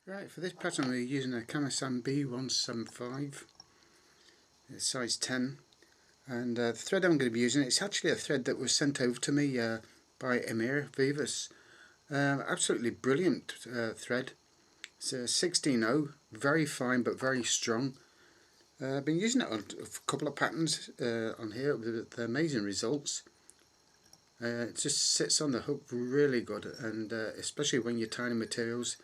Right, for this pattern we're using a Kamasan B175, it's size 10, and the thread I'm going to be using, it's actually a thread that was sent over to me by Emir Vivas. Absolutely brilliant thread. It's a 16-0, very fine but very strong. I've been using it on a couple of patterns on here with amazing results. It just sits on the hook really good, and especially when you're tying materials.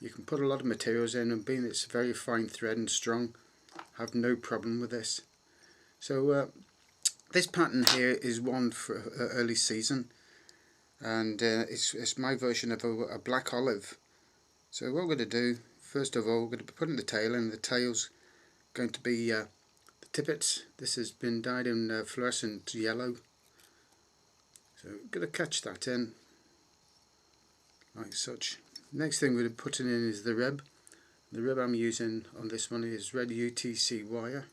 You can put a lot of materials in, and being it's a very fine thread and strong, have no problem with this. So this pattern here is one for early season, and it's my version of a black olive. So what we're going to do, first of all, we're going to be putting the tail in. The tail's going to be the tippets. This has been dyed in fluorescent yellow. So we're going to catch that in, like such. Next thing we're putting in is the rib. The rib I'm using on this one is red UTC wire.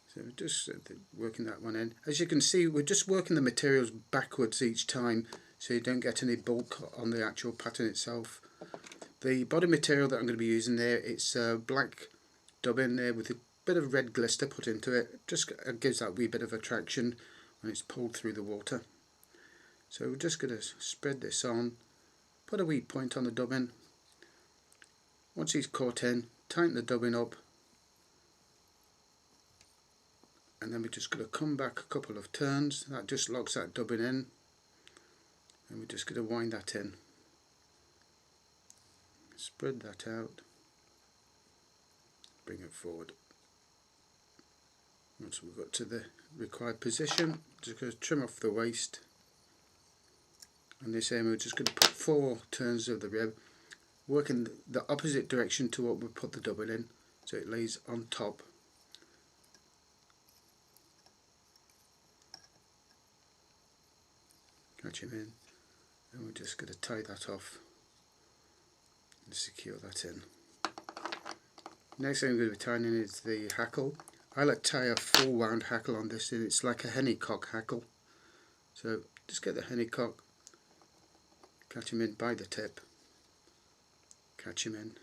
So we're just working that one in. As you can see, we're just working the materials backwards each time, so you don't get any bulk on the actual pattern itself. The body material that I'm going to be using there, it's black dubbing there with a bit of red glister put into it. Just gives that wee bit of attraction when it's pulled through the water. So we're just going to spread this on, put a wee point on the dubbing. Once he's caught in, tighten the dubbing up, and then we're just going to come back a couple of turns. That just locks that dubbing in, and we're just going to wind that in. Spread that out, bring it forward. Once we've got to the required position, just going to trim off the waist. On this end, we're just going to put 4 turns of the rib, working the opposite direction to what we put the dubbing in, so it lays on top. Catch him in, and we're just going to tie that off and secure that in. Next thing we're going to be tying in is the hackle. I like to tie a full wound hackle on this, and it's like a hennycock hackle. So just get the hennycock, catch him in by the tip, catch him in,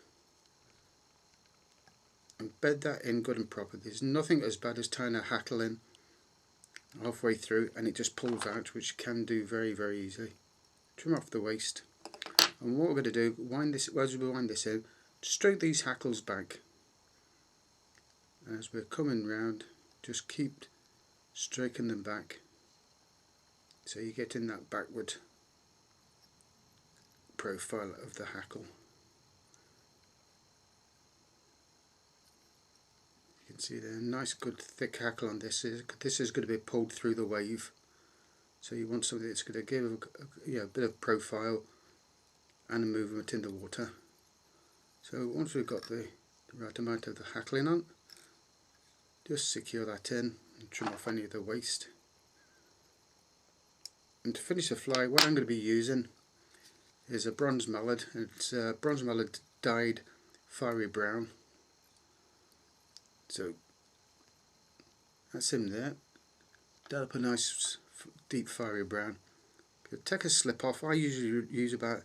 and bed that in good and proper. There's nothing as bad as tying a hackle in halfway through and it just pulls out, which you can do very, very easily. Trim off the waist, and what we're going to do, wind this, as we wind this in, stroke these hackles back. As we're coming round, just keep stroking them back, so you get in that backward profile of the hackle. You can see there, nice good thick hackle on this. This is going to be pulled through the wave, so you want something that's going to give a bit of profile and a movement in the water. So once we've got the right amount of the hackling on, just secure that in and trim off any of the waste. And to finish the fly, what I'm going to be using is a bronze mallard. It's bronze mallard dyed fiery brown. So that's him there. Dye up a nice deep fiery brown. Take a slip off. I usually use about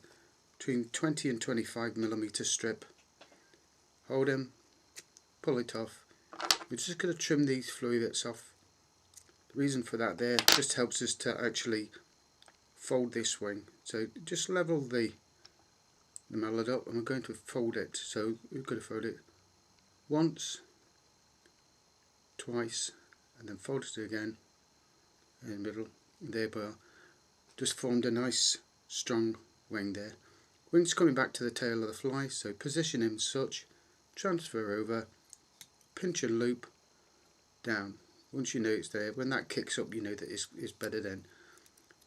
between 20 and 25mm strip. Hold him, pull it off. We're just going to trim these fluids off. The reason for that there just helps us to actually fold this wing. So just level the mallard up, and we're going to fold it. So we're going to fold it once, twice, and then fold it again in the middle. There we are. Just formed a nice strong wing there. Wing's coming back to the tail of the fly, so position him such, transfer over, pinch and loop down. Once you know it's there, when that kicks up, you know that it's bedded in.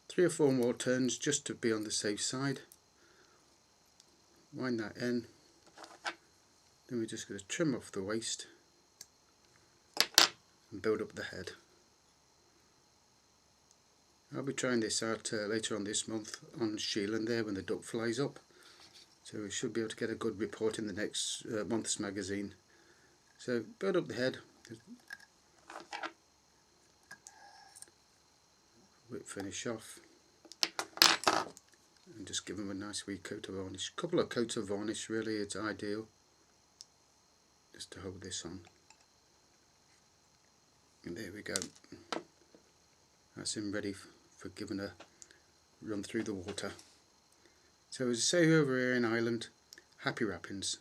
3 or 4 more turns just to be on the safe side. Wind that in. Then we're just going to trim off the waist and build up the head. I'll be trying this out later on this month on Sheelan there when the duck flies up. So we should be able to get a good report in the next month's magazine. So build up the head. Whip finish off. and just give them a nice wee coat of varnish. A couple of coats of varnish really is ideal, just to hold this on. And there we go, that's him ready for giving a run through the water. So as I say over here in Ireland, happy wrappings.